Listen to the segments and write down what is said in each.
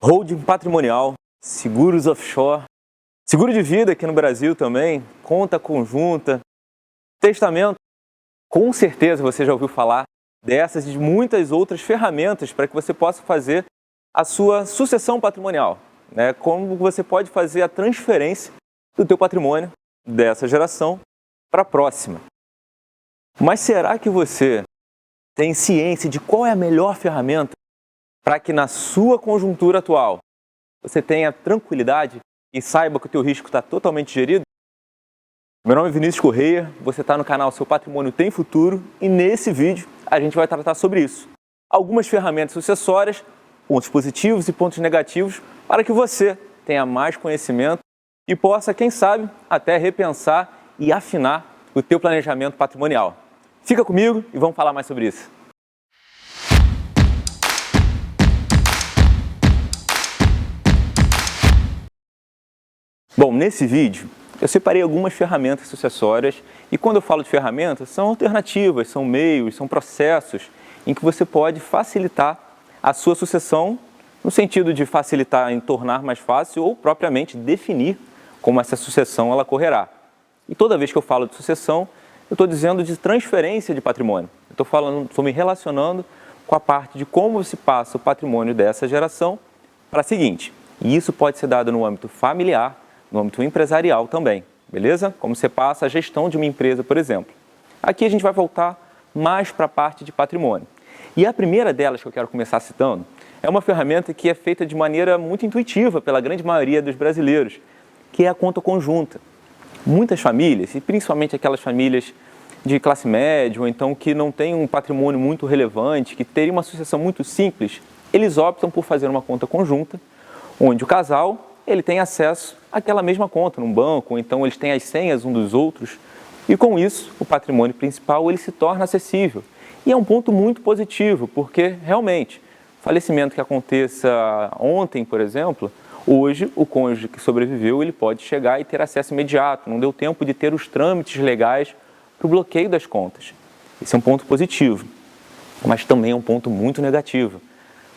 Holding patrimonial, seguros offshore, seguro de vida aqui no Brasil também, conta conjunta, testamento. Com certeza você já ouviu falar dessas e de muitas outras ferramentas para que você possa fazer a sua sucessão patrimonial, né? Como você pode fazer a transferência do teu patrimônio dessa geração para a próxima. Mas será que você tem ciência de qual é a melhor ferramenta para que na sua conjuntura atual você tenha tranquilidade e saiba que o teu risco está totalmente gerido? Meu nome é Vinícius Correia, você está no canal Seu Patrimônio Tem Futuro e nesse vídeo a gente vai tratar sobre isso. Algumas ferramentas sucessórias, pontos positivos e pontos negativos para que você tenha mais conhecimento e possa, quem sabe, até repensar e afinar o teu planejamento patrimonial. Fica comigo e vamos falar mais sobre isso. Bom, nesse vídeo eu separei algumas ferramentas sucessórias e quando eu falo de ferramentas, são alternativas, são meios, são processos em que você pode facilitar a sua sucessão no sentido de facilitar em tornar mais fácil ou propriamente definir como essa sucessão ela ocorrerá. E toda vez que eu falo de sucessão, eu estou dizendo de transferência de patrimônio. Estou me relacionando com a parte de como se passa o patrimônio dessa geração para a seguinte. E isso pode ser dado no âmbito familiar, no âmbito empresarial também, beleza? Como você passa a gestão de uma empresa, por exemplo. Aqui a gente vai voltar mais para a parte de patrimônio. E a primeira delas que eu quero começar citando é uma ferramenta que é feita de maneira muito intuitiva pela grande maioria dos brasileiros, que é a conta conjunta. Muitas famílias, e principalmente aquelas famílias de classe média, ou então que não têm um patrimônio muito relevante, que teriam uma sucessão muito simples, eles optam por fazer uma conta conjunta, onde o casal ele tem acesso àquela mesma conta num banco, ou então eles têm as senhas um dos outros, e com isso o patrimônio principal ele se torna acessível. E é um ponto muito positivo, porque realmente, falecimento que aconteça ontem, por exemplo, hoje o cônjuge que sobreviveu ele pode chegar e ter acesso imediato, não deu tempo de ter os trâmites legais para o bloqueio das contas. Esse é um ponto positivo, mas também é um ponto muito negativo,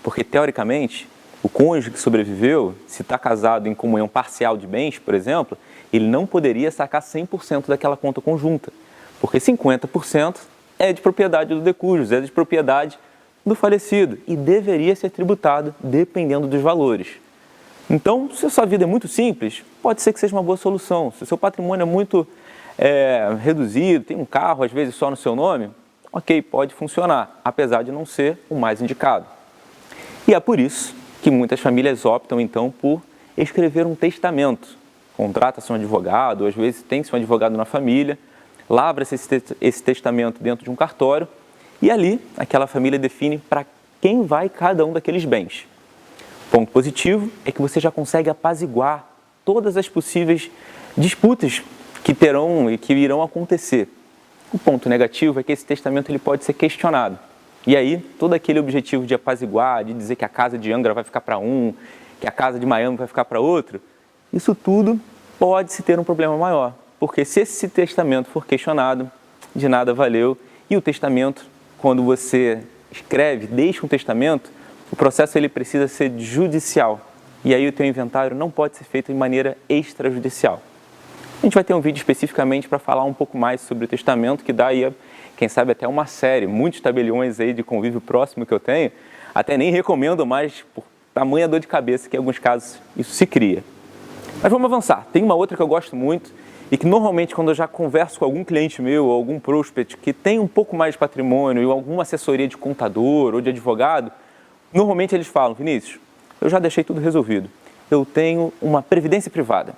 porque teoricamente o cônjuge que sobreviveu, se está casado em comunhão parcial de bens, por exemplo, ele não poderia sacar 100% daquela conta conjunta, porque 50% é de propriedade do decújus, é de propriedade do falecido e deveria ser tributado dependendo dos valores. Então, se a sua vida é muito simples, pode ser que seja uma boa solução. Se o seu patrimônio é muito reduzido, tem um carro às vezes só no seu nome, ok, pode funcionar, apesar de não ser o mais indicado. E é por isso que muitas famílias optam então por escrever um testamento. Contrata-se um advogado, ou às vezes tem-se um advogado na família, lavra-se esse testamento dentro de um cartório e ali aquela família define para quem vai cada um daqueles bens. Ponto positivo é que você já consegue apaziguar todas as possíveis disputas que terão e que irão acontecer. O ponto negativo é que esse testamento ele pode ser questionado. E aí, todo aquele objetivo de apaziguar, de dizer que a casa de Angra vai ficar para um, que a casa de Miami vai ficar para outro, isso tudo pode se ter um problema maior. Porque se esse testamento for questionado, de nada valeu. E o testamento, quando você escreve, deixa um testamento, o processo ele precisa ser judicial. E aí o teu inventário não pode ser feito de maneira extrajudicial. A gente vai ter um vídeo especificamente para falar um pouco mais sobre o testamento, que dá aí, quem sabe, até uma série. Muitos tabeliões aí de convívio próximo que eu tenho, até nem recomendo mais por tamanha dor de cabeça que em alguns casos isso se cria. Mas vamos avançar. Tem uma outra que eu gosto muito e que normalmente quando eu já converso com algum cliente meu ou algum prospect que tem um pouco mais de patrimônio ou alguma assessoria de contador ou de advogado, normalmente eles falam: Vinícius, eu já deixei tudo resolvido. Eu tenho uma previdência privada.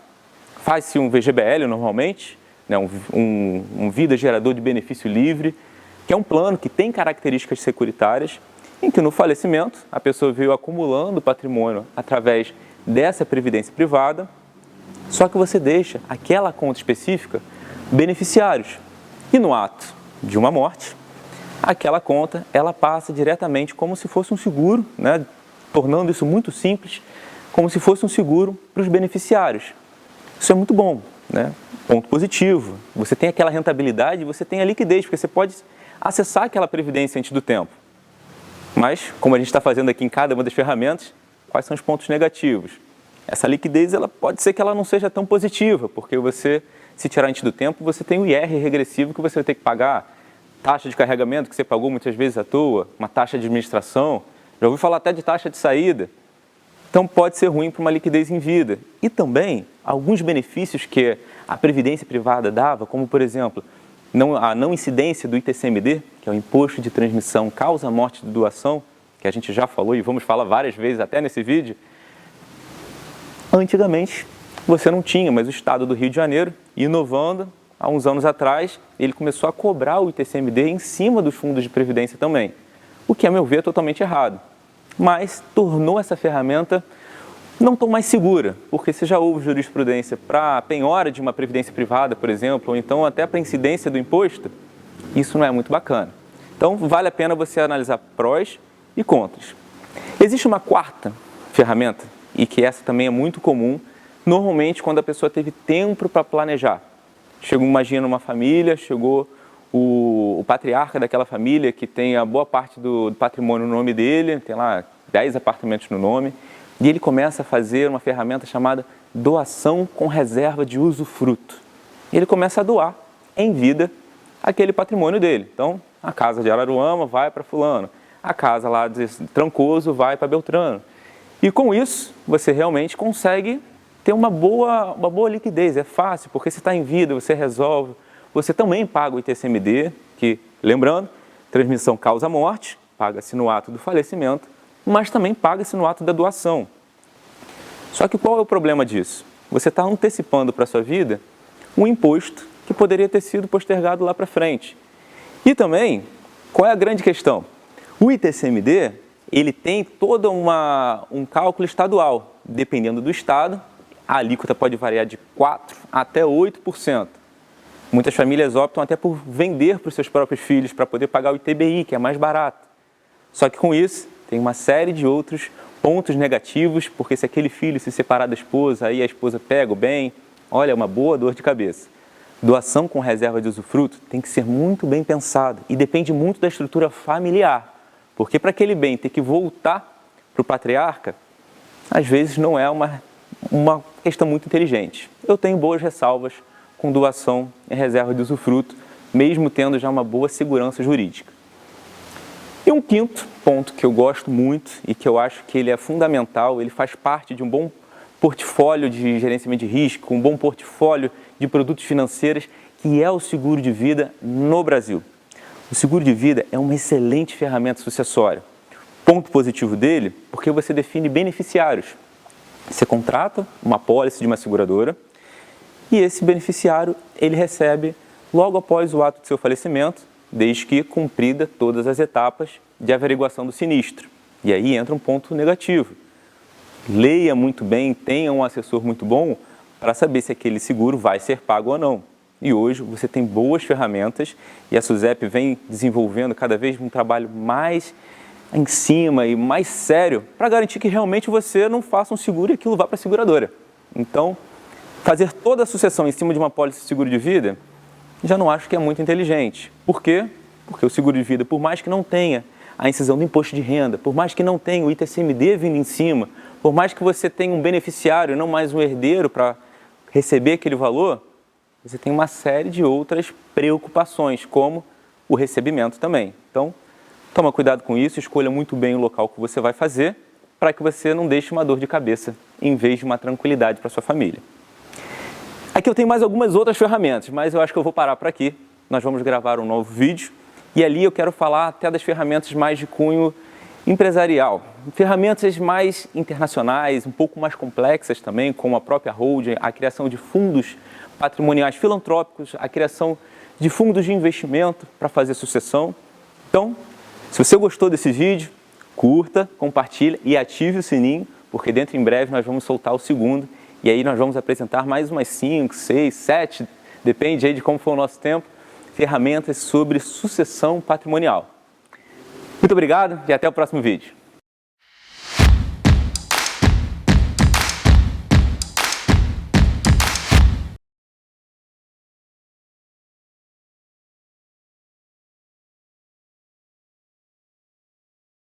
Faz-se um VGBL normalmente, né, um vida gerador de benefício livre, que é um plano que tem características securitárias, em que no falecimento a pessoa veio acumulando patrimônio através dessa previdência privada, só que você deixa aquela conta específica beneficiários. E no ato de uma morte, aquela conta ela passa diretamente como se fosse um seguro, né, tornando isso muito simples, como se fosse um seguro para os beneficiários. Isso é muito bom, né? Ponto positivo. Você tem aquela rentabilidade, você tem a liquidez, porque você pode acessar aquela previdência antes do tempo. Mas, como a gente está fazendo aqui em cada uma das ferramentas, Quais são os pontos negativos? Essa liquidez ela pode ser que ela não seja tão positiva, porque você, se tirar antes do tempo, você tem o IR regressivo que você vai ter que pagar, taxa de carregamento que você pagou muitas vezes à toa, uma taxa de administração, já ouvi falar até de taxa de saída. Então pode ser ruim para uma liquidez em vida. E também alguns benefícios que a Previdência Privada dava, como por exemplo, a não incidência do ITCMD, que é o Imposto de Transmissão Causa-Morte de Doação, que a gente já falou e vamos falar várias vezes até nesse vídeo. Antigamente você não tinha, mas o Estado do Rio de Janeiro, inovando, há uns anos atrás, ele começou a cobrar o ITCMD em cima dos fundos de previdência também, o que a meu ver é totalmente errado. Mas tornou essa ferramenta não tão mais segura, porque se já houve jurisprudência para a penhora de uma previdência privada, por exemplo, ou então até para a incidência do imposto, isso não é muito bacana. Então, vale a pena você analisar prós e contras. Existe uma quarta ferramenta, e que essa também é muito comum, normalmente quando a pessoa teve tempo para planejar. Imagina uma família, chegou o patriarca daquela família que tem a boa parte do patrimônio no nome dele, tem lá 10 apartamentos no nome, e ele começa a fazer uma ferramenta chamada doação com reserva de usufruto. E ele começa a doar em vida aquele patrimônio dele. Então, a casa de Araruama vai para fulano, a casa lá de Trancoso vai para Beltrano. E com isso, você realmente consegue ter uma boa liquidez, é fácil, porque você está em vida, você resolve. Você também paga o ITCMD, que, lembrando, transmissão causa morte, paga-se no ato do falecimento, mas também paga-se no ato da doação. Só que qual é o problema disso? Você está antecipando para a sua vida um imposto que poderia ter sido postergado lá para frente. E também, qual é a grande questão? O ITCMD, ele tem todo um cálculo estadual. Dependendo do estado, a alíquota pode variar de 4% até 8%. Muitas famílias optam até por vender para os seus próprios filhos para poder pagar o ITBI, que é mais barato. Só que com isso, tem uma série de outros pontos negativos, porque se aquele filho se separar da esposa, aí a esposa pega o bem, olha, é uma boa dor de cabeça. Doação com reserva de usufruto tem que ser muito bem pensado e depende muito da estrutura familiar, porque para aquele bem ter que voltar para o patriarca, às vezes não é uma questão muito inteligente. Eu tenho boas ressalvas com doação em reserva de usufruto, mesmo tendo já uma boa segurança jurídica. E um quinto ponto que eu gosto muito e que eu acho que ele é fundamental, ele faz parte de um bom portfólio de gerenciamento de risco, um bom portfólio de produtos financeiros, que é o seguro de vida no Brasil. O seguro de vida é uma excelente ferramenta sucessória. Ponto positivo dele, porque você define beneficiários. Você contrata uma apólice de uma seguradora, e esse beneficiário, ele recebe logo após o ato de seu falecimento, desde que cumprida todas as etapas de averiguação do sinistro. E aí entra um ponto negativo. Leia muito bem, tenha um assessor muito bom para saber se aquele seguro vai ser pago ou não. E hoje você tem boas ferramentas e a SUSEP vem desenvolvendo cada vez um trabalho mais em cima e mais sério para garantir que realmente você não faça um seguro e aquilo vá para a seguradora. Então, fazer toda a sucessão em cima de uma apólice de seguro de vida, já não acho que é muito inteligente. Por quê? Porque o seguro de vida, por mais que não tenha a incisão do imposto de renda, por mais que não tenha o ITCMD vindo em cima, por mais que você tenha um beneficiário, não mais um herdeiro para receber aquele valor, você tem uma série de outras preocupações, como o recebimento também. Então, toma cuidado com isso, escolha muito bem o local que você vai fazer, para que você não deixe uma dor de cabeça, em vez de uma tranquilidade para sua família. Aqui eu tenho mais algumas outras ferramentas, mas eu acho que eu vou parar por aqui. Nós vamos gravar um novo vídeo e ali eu quero falar até das ferramentas mais de cunho empresarial. Ferramentas mais internacionais, um pouco mais complexas também, como a própria holding, a criação de fundos patrimoniais filantrópicos, a criação de fundos de investimento para fazer sucessão. Então, se você gostou desse vídeo, curta, compartilha e ative o sininho, porque dentro em breve nós vamos soltar o segundo. E aí nós vamos apresentar mais umas 5, 6, 7, depende aí de como for o nosso tempo, ferramentas sobre sucessão patrimonial. Muito obrigado e até o próximo vídeo.